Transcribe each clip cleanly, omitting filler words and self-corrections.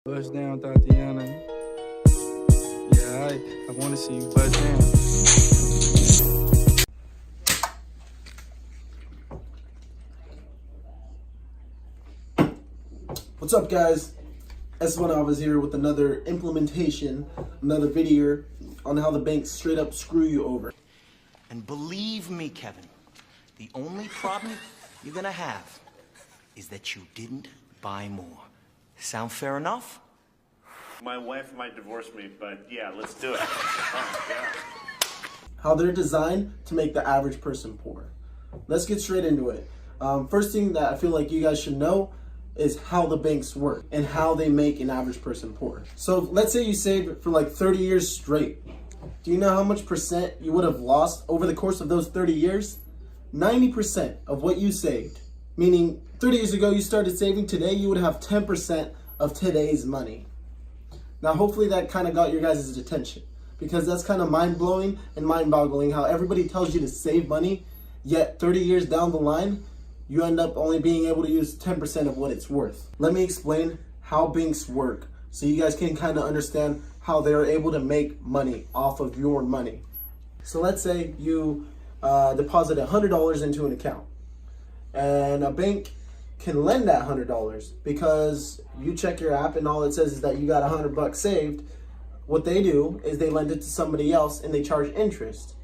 Bust down, Tatiana. Yeah, I want to see you bust down. What's up, guys? S1 is here with another implementation, another video on how the banks straight up screw you over. And believe me, Kevin, the only problem you're gonna have is that you didn't buy more. Sound fair enough? My wife might divorce me, but yeah, let's do it. Oh, yeah. How they're designed to make the average person poor. Let's get straight into it. First thing that I feel like you guys should know is how the banks work and how they make an average person poor. So let's say you saved for like 30 years straight. Do you know how much percent you would have lost over the course of those 30 years? 90% of what you saved. Meaning 30 years ago you started saving, today you would have 10% of today's money. Now hopefully that kind of got your guys' attention, because that's kind of mind-blowing and mind-boggling how everybody tells you to save money, yet 30 years down the line, you end up only being able to use 10% of what it's worth. Let me explain how banks work so you guys can kind of understand how they're able to make money off of your money. So let's say you deposit $100 into an account, and a bank can lend that $100 because you check your app and all it says is that you got $100 saved. What they do is they lend it to somebody else and they charge interest.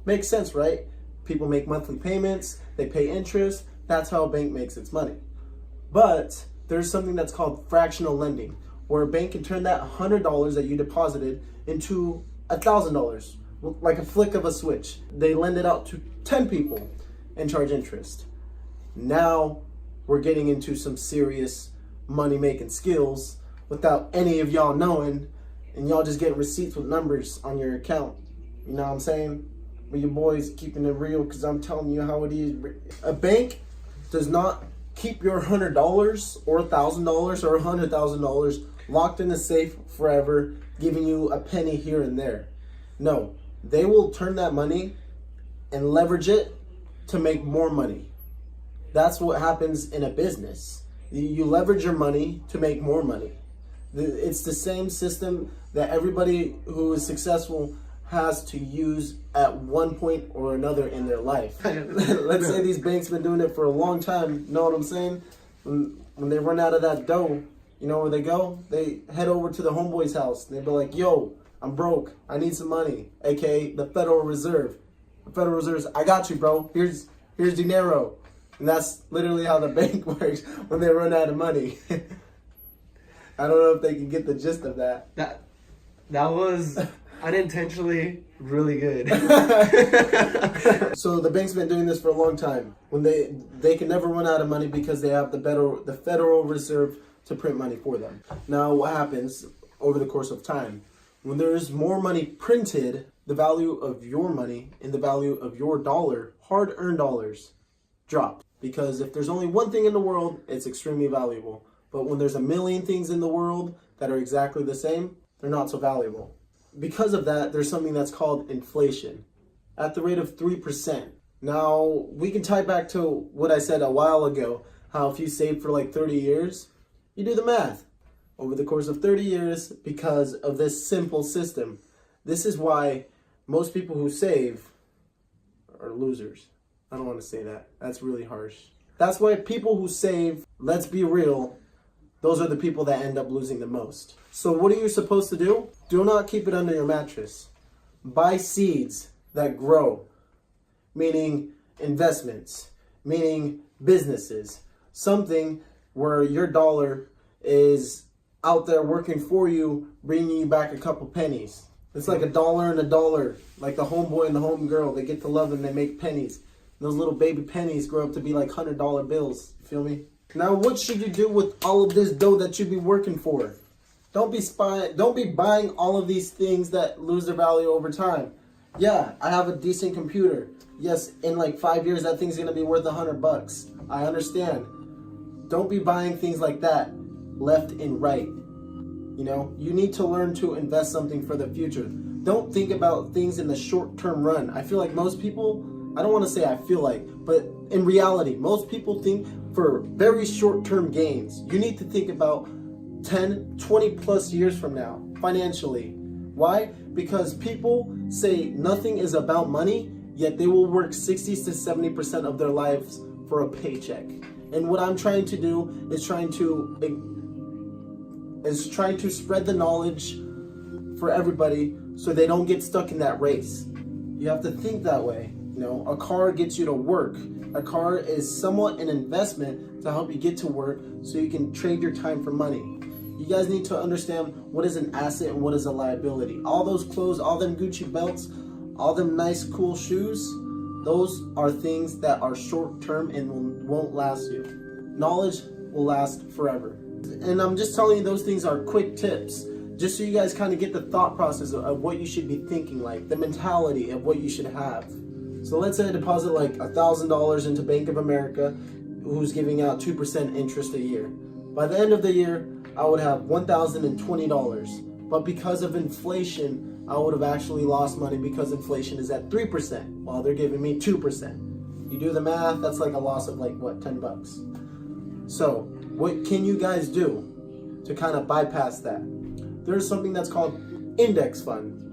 Makes sense, right? People make monthly payments, they pay interest. That's how a bank makes its money. But there's something that's called fractional lending, where a bank can turn that $100 that you deposited into $1,000, like a flick of a switch. They lend it out to 10 people and charge interest. Now we're getting into some serious money-making skills without any of y'all knowing, and y'all just getting receipts with numbers on your account. You know what I'm saying? But your boys keeping it real, because I'm telling you how it is. A bank does not keep your $100 or $1,000 or $100,000 locked in a safe forever, giving you a penny here and there. No, they will turn that money and leverage it to make more money. That's what happens in a business. You leverage your money to make more money. It's the same system that everybody who is successful has to use at one point or another in their life. Let's say these banks been doing it for a long time. Know what I'm saying? When they run out of that dough, you know where they go? They head over to the homeboy's house. They be like, yo, I'm broke. I need some money. AKA the Federal Reserve. The Federal Reserve's, I got you, bro. Here's dinero. And that's literally how the bank works when they run out of money. I don't know if they can get the gist of that. That was unintentionally really good. So the bank's been doing this for a long time. When they can never run out of money because they have the Federal Reserve to print money for them. Now what happens over the course of time? When there's more money printed, the value of your money and the value of your dollar, hard-earned dollars, drop. Because if there's only one thing in the world, it's extremely valuable. But when there's a million things in the world that are exactly the same, they're not so valuable. Because of that, there's something that's called inflation at the rate of 3%. Now, we can tie back to what I said a while ago, how if you save for like 30 years, you do the math. Over the course of 30 years, because of this simple system, this is why most people who save are losers. I don't want to say that. That's really harsh. That's why people who save, let's be real, those are the people that end up losing the most. So what are you supposed to do? Do not keep it under your mattress. Buy seeds that grow, meaning investments, meaning businesses. Something where your dollar is out there working for you, bringing you back a couple pennies. It's like $1 and $1. Like the homeboy and the homegirl, they get to love and they make pennies. Those little baby pennies grow up to be like $100 bills. You feel me? Now, what should you do with all of this dough that you be working for? Don't be buying all of these things that lose their value over time. Yeah, I have a decent computer. Yes, in like 5 years, that thing's gonna be worth $100. I understand. Don't be buying things like that left and right. You know, you need to learn to invest something for the future. Don't think about things in the short-term run. I feel like most people, I don't want to say I feel like, but in reality, most people think for very short-term gains. You need to think about 10, 20 plus years from now, financially. Why? Because people say nothing is about money, yet they will work 60 to 70% of their lives for a paycheck. And what I'm trying to do is trying to spread the knowledge for everybody so they don't get stuck in that race. You have to think that way. You know, a car gets you to work. A car is somewhat an investment to help you get to work so you can trade your time for money. You guys need to understand what is an asset and what is a liability. All those clothes, all them Gucci belts, all them nice cool shoes, those are things that are short term and won't last you. Knowledge will last forever. And I'm just telling you those things are quick tips, just so you guys kind of get the thought process of what you should be thinking, like the mentality of what you should have. So let's say I deposit like $1,000 into Bank of America, who's giving out 2% interest a year. By the end of the year, I would have $1,020. But because of inflation, I would have actually lost money because inflation is at 3% while they're giving me 2%. You do the math, that's like a loss of like what, $10. So what can you guys do to kind of bypass that? There's something that's called index funds.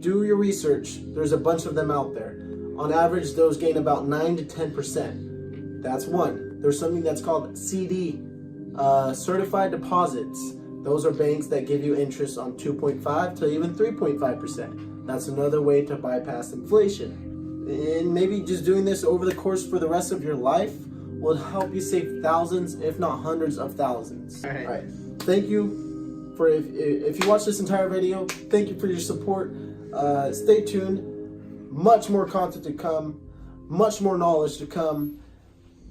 Do your research. There's a bunch of them out there. On average, those gain about 9 to 10%. That's one. There's something that's called CD, certified deposits. Those are banks that give you interest on 2.5 to even 3.5%. That's another way to bypass inflation. And maybe just doing this over the course for the rest of your life will help you save thousands, if not hundreds of thousands. All right. Thank you for, if you watched this entire video, thank you for your support. Stay tuned. Much more content to come. Much more knowledge to come.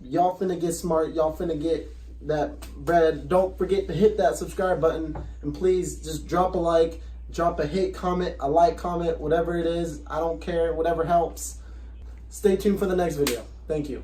Y'all finna get smart. Y'all finna get that bread. Don't forget to hit that subscribe button. And please just drop a like. Drop a hate comment, a like comment, whatever it is. I don't care. Whatever helps. Stay tuned for the next video. Thank you.